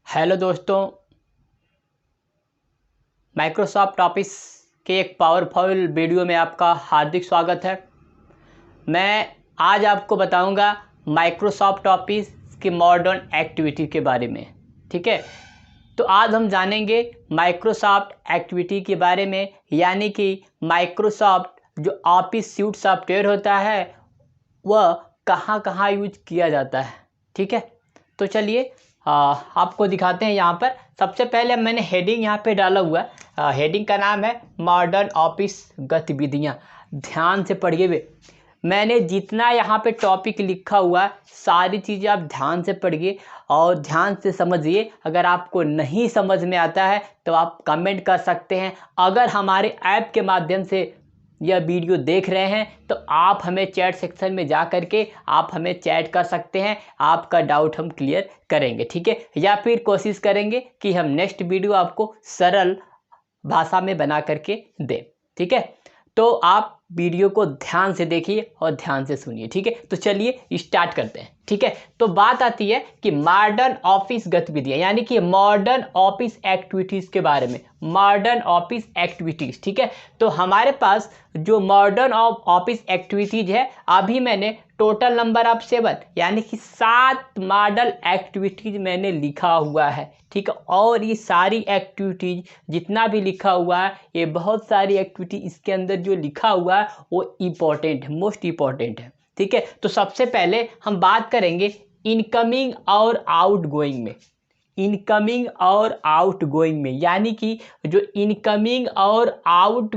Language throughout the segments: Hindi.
हेलो दोस्तों, माइक्रोसॉफ्ट ऑफिस के एक पावरफुल वीडियो में आपका हार्दिक स्वागत है। मैं आज आपको बताऊंगा माइक्रोसॉफ्ट ऑफिस की मॉडर्न एक्टिविटी के बारे में। ठीक है, तो आज हम जानेंगे माइक्रोसॉफ्ट एक्टिविटी के बारे में, यानी कि माइक्रोसॉफ्ट जो ऑफिस सूट सॉफ्टवेयर होता है वह कहाँ कहाँ यूज किया जाता है। ठीक है, तो चलिए आपको दिखाते हैं। यहाँ पर सबसे पहले मैंने हेडिंग यहाँ पे डाला हुआ है। हेडिंग का नाम है मॉडर्न ऑफिस गतिविधियाँ। ध्यान से पढ़िए वे, मैंने जितना यहाँ पे टॉपिक लिखा हुआ है सारी चीज़ें आप ध्यान से पढ़िए और ध्यान से समझिए। अगर आपको नहीं समझ में आता है तो आप कमेंट कर सकते हैं। अगर हमारे ऐप के माध्यम से यह वीडियो देख रहे हैं तो आप हमें चैट सेक्शन में जा करके आप हमें चैट कर सकते हैं। आपका डाउट हम क्लियर करेंगे। ठीक है, या फिर कोशिश करेंगे कि हम नेक्स्ट वीडियो आपको सरल भाषा में बना करके दें। ठीक है, तो आप वीडियो को ध्यान से देखिए और ध्यान से सुनिए। ठीक है, तो चलिए स्टार्ट करते हैं। ठीक है, तो बात आती है कि मॉडर्न ऑफिस गतिविधियां, यानी कि मॉडर्न ऑफिस एक्टिविटीज़ के बारे में। मॉडर्न ऑफिस एक्टिविटीज़, ठीक है, तो हमारे पास जो मॉडर्न ऑफिस एक्टिविटीज़ है, अभी मैंने टोटल नंबर ऑफ 7 यानी कि 7 मॉडल एक्टिविटीज़ मैंने लिखा हुआ है। ठीक है, और ये सारी एक्टिविटीज़ जितना भी लिखा हुआ है, ये बहुत सारी एक्टिविटी इसके अंदर जो लिखा हुआ है वो इम्पोर्टेंट है, मोस्ट इम्पॉर्टेंट है। ठीक है, तो सबसे पहले हम बात करेंगे इनकमिंग और आउटगोइंग में। इनकमिंग और आउटगोइंग में, यानी कि जो इनकमिंग और आउट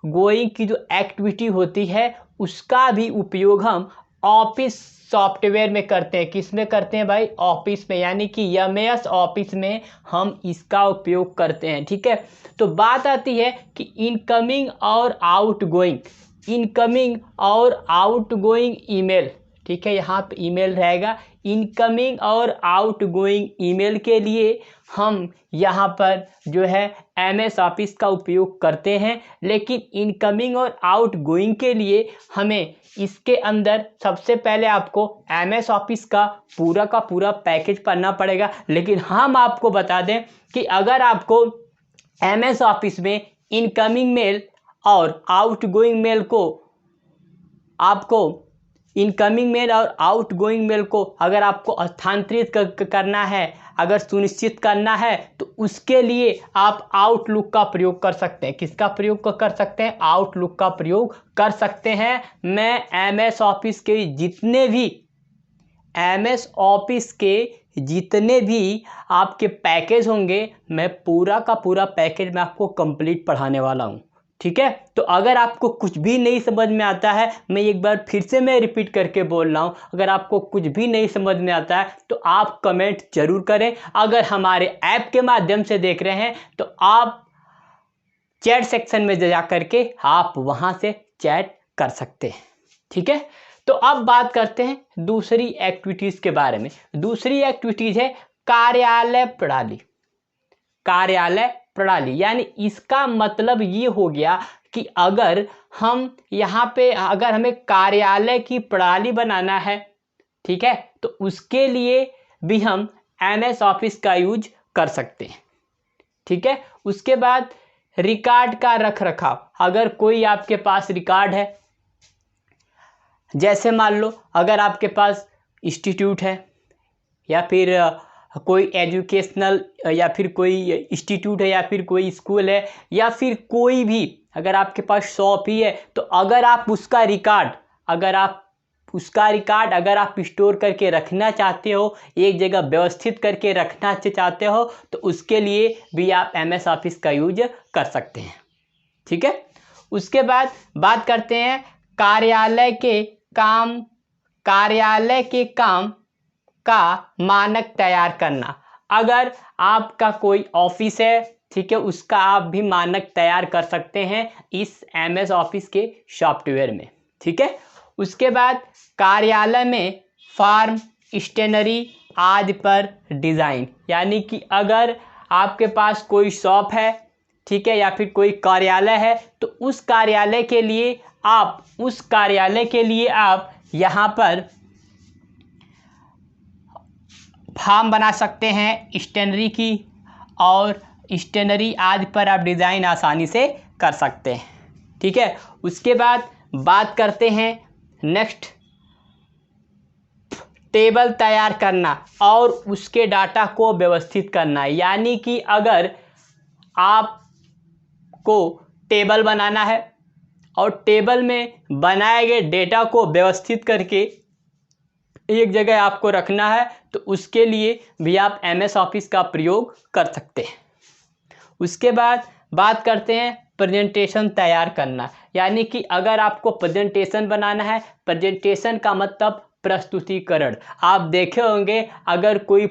गोइंग की जो एक्टिविटी होती है उसका भी उपयोग हम ऑफिस सॉफ्टवेयर में करते हैं। किस में करते हैं भाई? ऑफिस में, यानी कि एमएस ऑफिस में हम इसका उपयोग करते हैं। ठीक है, तो बात आती है कि इनकमिंग और आउटगोइंग। इनकमिंग और आउटगोइंग ईमेल, ठीक है, यहाँ पे ईमेल रहेगा। इनकमिंग और आउटगोइंग ईमेल के लिए हम यहाँ पर जो है एमएस ऑफिस का उपयोग करते हैं, लेकिन इनकमिंग और आउटगोइंग के लिए हमें इसके अंदर सबसे पहले आपको एमएस ऑफिस का पूरा पैकेज पढ़ना पड़ेगा। लेकिन हम आपको बता दें कि अगर आपको एमएस ऑफिस में इनकमिंग मेल और आउटगोइंग मेल को आपको इनकमिंग मेल और आउटगोइंग मेल को अगर आपको स्थानांतरित करना है, अगर सुनिश्चित करना है, तो उसके लिए आप आउटलुक का प्रयोग कर सकते हैं। किसका प्रयोग कर सकते हैं? आउटलुक का प्रयोग कर सकते हैं। मैं एमएस ऑफिस के जितने भी आपके पैकेज होंगे, मैं पूरा का पूरा पैकेज मैं आपको कंप्लीट पढ़ाने वाला हूँ। ठीक है, तो अगर आपको कुछ भी नहीं समझ में आता है, मैं एक बार फिर से मैं रिपीट करके बोल रहा हूँ, अगर आपको कुछ भी नहीं समझ में आता है तो आप कमेंट जरूर करें। अगर हमारे ऐप के माध्यम से देख रहे हैं तो आप चैट सेक्शन में जा करके आप वहाँ से चैट कर सकते हैं। ठीक है, तो अब बात करते हैं दूसरी एक्टिविटीज़ के बारे में। दूसरी एक्टिविटीज़ है कार्यालय प्रणाली। कार्यालय प्रणाली, यानी इसका मतलब ये हो गया कि अगर हम यहाँ पे अगर हमें कार्यालय की प्रणाली बनाना है, ठीक है, तो उसके लिए भी हम एमएस ऑफिस का यूज कर सकते हैं। ठीक है, उसके बाद रिकॉर्ड का रख रखाव। अगर कोई आपके पास रिकॉर्ड है, जैसे मान लो अगर आपके पास इंस्टीट्यूट है या फिर कोई एजुकेशनल या फिर कोई इंस्टीट्यूट है या फिर कोई स्कूल है या फिर कोई भी अगर आपके पास शॉप ही है, तो अगर आप उसका रिकॉर्ड अगर आप स्टोर करके रखना चाहते हो, एक जगह व्यवस्थित करके रखना चाहते हो, तो उसके लिए भी आप एमएस ऑफिस का यूज कर सकते हैं। ठीक है, उसके बाद बात करते हैं कार्यालय के काम का मानक तैयार करना। अगर आपका कोई ऑफिस है, ठीक है, उसका आप भी मानक तैयार कर सकते हैं इस एमएस ऑफिस के सॉफ्टवेयर में। ठीक है, उसके बाद कार्यालय में फॉर्म, स्टेशनरी आदि पर डिज़ाइन, यानी कि अगर आपके पास कोई शॉप है, ठीक है, या फिर कोई कार्यालय है, तो उस कार्यालय के लिए आप यहाँ पर फॉर्म बना सकते हैं स्टेनरी की, और स्टेनरी आदि पर आप डिज़ाइन आसानी से कर सकते हैं। ठीक है, उसके बाद बात करते हैं नेक्स्ट, टेबल तैयार करना और उसके डाटा को व्यवस्थित करना। यानी कि अगर आपको टेबल बनाना है और टेबल में बनाए गए डेटा को व्यवस्थित करके एक जगह आपको रखना है, तो उसके लिए भी आप MS ऑफिस का प्रयोग कर सकते हैं। उसके बाद बात करते हैं प्रेजेंटेशन तैयार करना। यानी कि अगर आपको प्रेजेंटेशन बनाना है, प्रेजेंटेशन का मतलब प्रस्तुतिकरण। आप देखे होंगे अगर कोई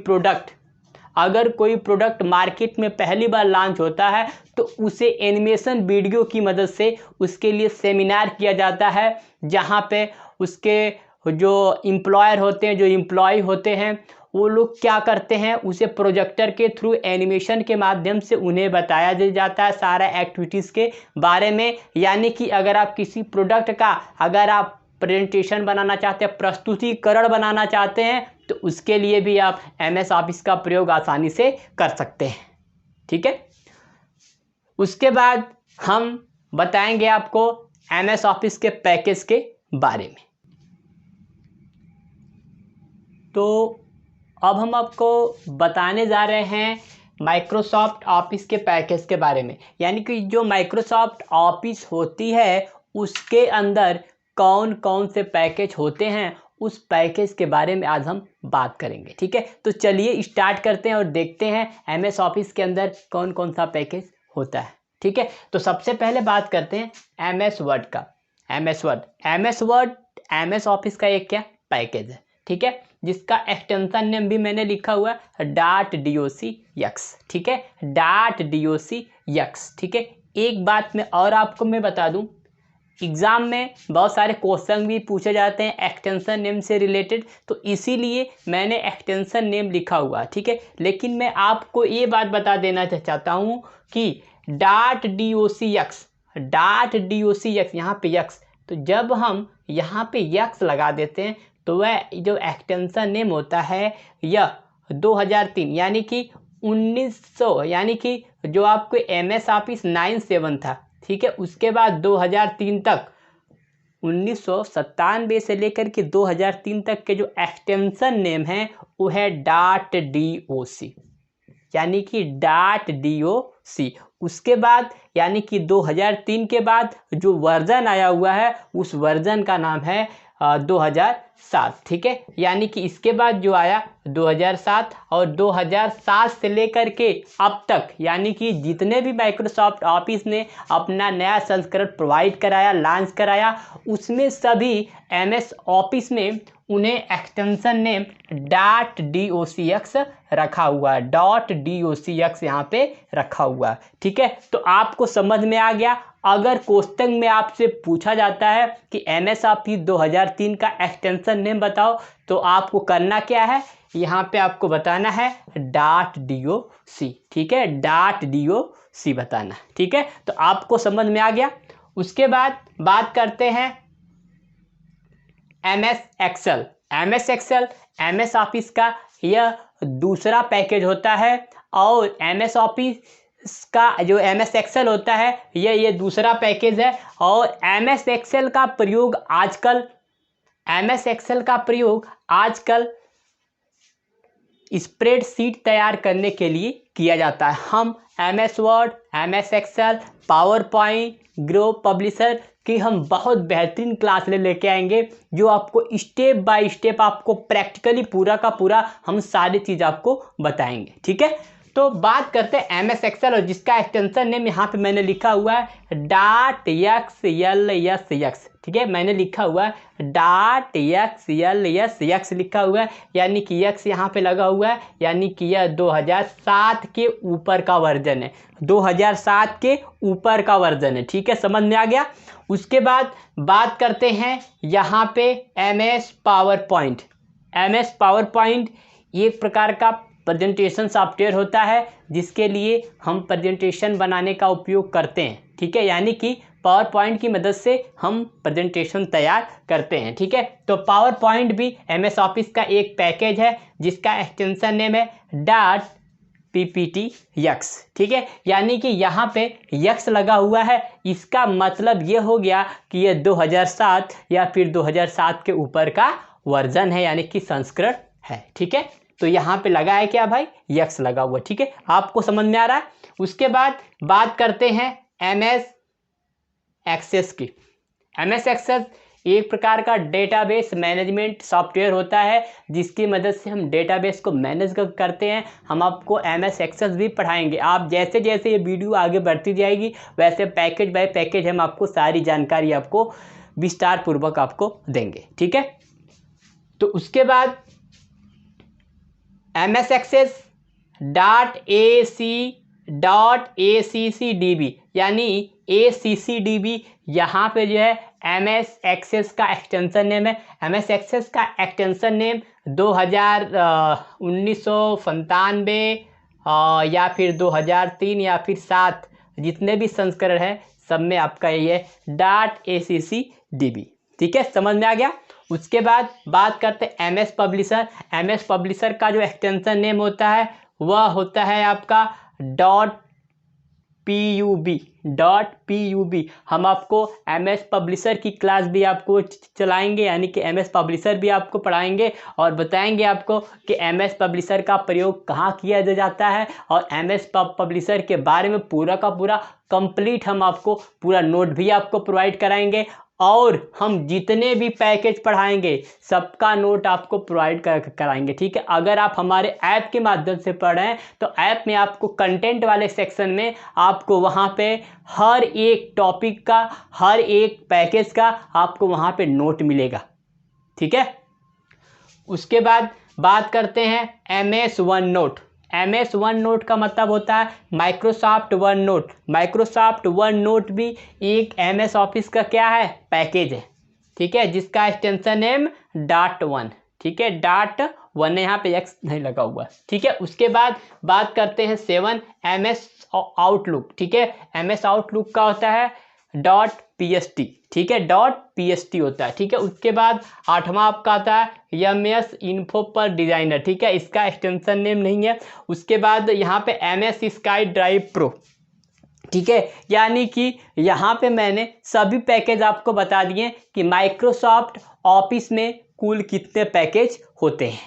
प्रोडक्ट मार्केट में पहली बार लॉन्च होता है तो उसे एनिमेशन वीडियो की मदद से उसके लिए सेमिनार किया जाता है, जहां पे उसके जो एम्प्लॉयर होते हैं, जो एम्प्लॉय होते हैं, वो लोग क्या करते हैं, उसे प्रोजेक्टर के थ्रू एनिमेशन के माध्यम से उन्हें बताया जाता है सारा एक्टिविटीज़ के बारे में। यानी कि अगर आप किसी प्रोडक्ट का अगर आप प्रेजेंटेशन बनाना चाहते हैं, प्रस्तुतिकरण बनाना चाहते हैं, तो उसके लिए भी आप MS ऑफिस का प्रयोग आसानी से कर सकते हैं। ठीक है, उसके बाद हम बताएंगे आपको MS ऑफिस के पैकेज के बारे में। तो अब हम आपको बताने जा रहे हैं माइक्रोसॉफ्ट ऑफिस के पैकेज के बारे में। यानी कि जो माइक्रोसॉफ्ट ऑफिस होती है उसके अंदर कौन कौन से पैकेज होते हैं, उस पैकेज के बारे में आज हम बात करेंगे। ठीक है, तो चलिए स्टार्ट करते हैं और देखते हैं MS ऑफिस के अंदर कौन कौन सा पैकेज होता है। ठीक है, तो सबसे पहले बात करते हैं MS वर्ड का। MS वर्ड MS ऑफिस का एक क्या पैकेज है। ठीक है, जिसका एक्सटेंशन नेम भी मैंने लिखा हुआ है .docx। ठीक है, .docx। ठीक है, एक बात में और आपको मैं बता दूं, एग्ज़ाम में बहुत सारे क्वेश्चन भी पूछे जाते हैं एक्सटेंशन नेम से रिलेटेड, तो इसीलिए मैंने एक्सटेंशन नेम लिखा हुआ। ठीक है, लेकिन मैं आपको ये बात बता देना चाहता हूँ कि .docx यहाँ पे यक्स, तो जब हम यहाँ पे यक्स लगा देते हैं तो वह जो एक्सटेंशन नेम होता है यह 2003 यानी कि 1900, यानी कि जो आपको MS ऑफिस 97 था, ठीक है, उसके बाद 2003 तक 1997 से लेकर के 2003 तक के जो एक्सटेंशन नेम है वो है .doc, यानी कि .doc। उसके बाद यानी कि 2003 के बाद जो वर्जन आया हुआ है उस वर्जन का नाम है 2007। ठीक है, यानी कि इसके बाद जो आया 2007, और 2007 से लेकर के अब तक यानी कि जितने भी माइक्रोसॉफ्ट ऑफिस ने अपना नया संस्करण प्रोवाइड कराया, लॉन्च कराया, उसमें सभी MS ऑफिस में उन्हें एक्सटेंशन नेम .docx रखा हुआ है, .docx यहाँ पे रखा हुआ है। ठीक है, तो आपको समझ में आ गया। अगर क्वेश्चन में आपसे पूछा जाता है कि MS ऑफिस 2003 का एक्सटेंशन नेम बताओ, तो आपको करना क्या है, यहाँ पे आपको बताना है .doc। ठीक है, .doc बताना। ठीक है, तो आपको समझ में आ गया। उसके बाद बात करते हैं MS एक्सेल MS ऑफिस का यह दूसरा पैकेज होता है, और MS ऑफिस का जो MS एक्सेल होता है ये दूसरा पैकेज है। और MS एक्सेल का प्रयोग आजकल स्प्रेडशीट तैयार करने के लिए किया जाता है। हम MS Word, MS Excel, PowerPoint, ग्रो पब्लिशर की हम बहुत बेहतरीन क्लास लेके आएंगे, जो आपको स्टेप बाय स्टेप आपको प्रैक्टिकली पूरा का पूरा हम सारी चीज़ आपको बताएंगे। ठीक है, तो बात करते हैं MS एक्सेल, और जिसका एक्सटेंशन नेम यहाँ पे मैंने लिखा हुआ है .xls। ठीक है, मैंने लिखा हुआ है .xls लिखा हुआ है, यानी कि x यहाँ पे लगा हुआ है, यानी कि यह 2007 के ऊपर का वर्जन है, 2007 के ऊपर का वर्जन है। ठीक है, समझ में आ गया। उसके बाद बात करते हैं यहाँ पे MS पावर पॉइंट एक प्रकार का प्रेजेंटेशन सॉफ्टवेयर होता है जिसके लिए हम प्रेजेंटेशन बनाने का उपयोग करते हैं, ठीक है, यानी कि पावर पॉइंट की मदद से हम प्रेजेंटेशन तैयार करते हैं, ठीक है। तो पावर पॉइंट भी एमएस ऑफिस का एक पैकेज है जिसका एक्सटेंशन नेम है डॉट पीपीटी यक्स, ठीक है, यानी कि यहाँ पे यक्स लगा हुआ है। इसका मतलब ये हो गया कि ये 2007 या फिर 2007 के ऊपर का वर्जन है, यानी कि संस्करण है, ठीक है। तो यहाँ पे लगा है क्या भाई, यक्स लगा हुआ, ठीक है, आपको समझ में आ रहा है। उसके बाद बात करते हैं एमएस एक्सेस की। एमएस एक्सेस एक प्रकार का डेटाबेस मैनेजमेंट सॉफ्टवेयर होता है जिसकी मदद से हम डेटाबेस को मैनेज करते हैं। हम आपको एमएस एक्सेस भी पढ़ाएंगे। आप जैसे जैसे ये वीडियो आगे बढ़ती जाएगी वैसे पैकेज बाय पैकेज हम आपको सारी जानकारी आपको विस्तार पूर्वक आपको देंगे, ठीक है। तो उसके बाद एमएस एक्सेस .ac.accdb यानी ACCDB, यहाँ पे जो है एमएस एक्सेस का एक्सटेंशन नेम है। एमएस एक्सेस का एक्सटेंशन नेम 1995 या फिर 2003 या फिर 7 जितने भी संस्करण है सब में आपका ये है .accdb, ठीक है, समझ में आ गया। उसके बाद बात करते हैं एमएस पब्लिशर। एमएस पब्लिशर का जो एक्सटेंशन नेम होता है वह होता है आपका .pub। हम आपको एमएस पब्लिशर की क्लास भी आपको चलाएंगे, यानी कि एमएस पब्लिशर भी आपको पढ़ाएंगे और बताएंगे आपको कि एमएस पब्लिशर का प्रयोग कहाँ किया जाता है, और एमएस पब्लिशर के बारे में पूरा का पूरा कंप्लीट हम आपको पूरा नोट भी आपको प्रोवाइड कराएंगे, और हम जितने भी पैकेज पढ़ाएंगे सबका नोट आपको प्रोवाइड कराएंगे, ठीक है। अगर आप हमारे ऐप के माध्यम से पढ़ रहे हैं तो ऐप में आपको कंटेंट वाले सेक्शन में आपको वहाँ पे हर एक टॉपिक का, हर एक पैकेज का आपको वहाँ पे नोट मिलेगा, ठीक है। उसके बाद बात करते हैं MS one note. MS one note का मतलब होता है Microsoft one note. Microsoft one note भी एक एमएस ऑफिस का क्या है, पैकेज है, ठीक है, जिसका एक्सटेंशन नेम .1, ठीक है, .1 यहाँ पे एक्स नहीं लगा हुआ, ठीक है। उसके बाद बात करते हैं 7 एमएस आउटलुक, ठीक है। एमएस आउटलुक का होता है .pst, ठीक है, .pst होता है, ठीक है। उसके बाद 8वां आपका आता है एमएस इन्फो पर डिजाइनर, ठीक है, इसका एक्सटेंशन नेम नहीं है। उसके बाद यहाँ पे एमएस स्काई ड्राइव प्रो, ठीक है, यानी कि यहाँ पे मैंने सभी पैकेज आपको बता दिए कि माइक्रोसॉफ्ट ऑफिस में कुल कितने पैकेज होते हैं,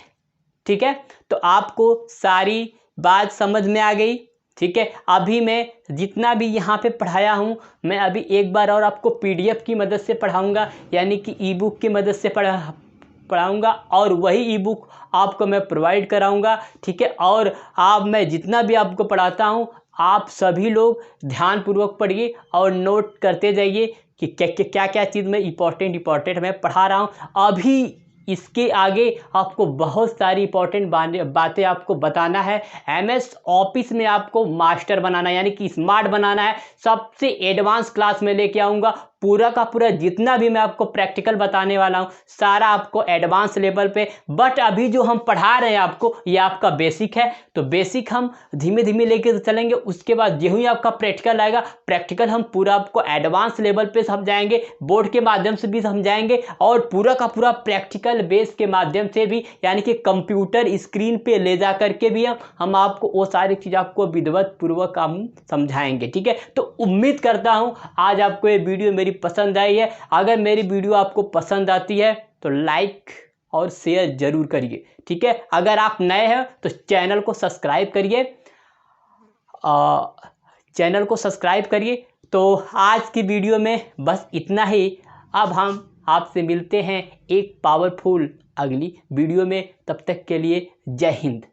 ठीक है। तो आपको सारी बात समझ में आ गई, ठीक है। अभी मैं जितना भी यहाँ पे पढ़ाया हूँ मैं अभी एक बार और आपको पीडीएफ की मदद से पढ़ाऊँगा, यानी कि ई बुक की मदद से पढ़ाऊँगा, और वही ई बुक आपको मैं प्रोवाइड कराऊँगा, ठीक है। और आप मैं जितना भी आपको पढ़ाता हूँ आप सभी लोग ध्यानपूर्वक पढ़िए और नोट करते जाइए कि क्या क्या चीज़ में इम्पोर्टेंट मैं पढ़ा रहा हूँ। अभी इसके आगे आपको बहुत सारी इंपॉर्टेंट बातें आपको बताना है। एमएस ऑफिस में आपको मास्टर बनाना है, यानी कि स्मार्ट बनाना है। सबसे एडवांस क्लास में लेके आऊँगा, पूरा का पूरा जितना भी मैं आपको प्रैक्टिकल बताने वाला हूँ सारा आपको एडवांस लेवल पे। बट अभी जो हम पढ़ा रहे हैं आपको ये आपका बेसिक है, तो बेसिक हम धीमे धीमे लेके चलेंगे। उसके बाद जो ही आपका प्रैक्टिकल आएगा, प्रैक्टिकल हम पूरा आपको एडवांस लेवल पे समझाएंगे, बोर्ड के माध्यम से भी समझाएंगे, और पूरा का पूरा प्रैक्टिकल बेस के माध्यम से भी, यानी कि कंप्यूटर स्क्रीन पे ले जा करके भी हम आपको वो सारी चीज़ आपको विधिवत पूर्वक हम समझाएंगे, ठीक है। तो उम्मीद करता हूँ आज आपको ये वीडियो मेरी पसंद आई है। अगर मेरी वीडियो आपको पसंद आती है तो लाइक और शेयर जरूर करिए, ठीक है। अगर आप नए हैं तो चैनल को सब्सक्राइब करिए। तो आज की वीडियो में बस इतना ही। अब हम आपसे मिलते हैं एक पावरफुल अगली वीडियो में। तब तक के लिए जय हिंद।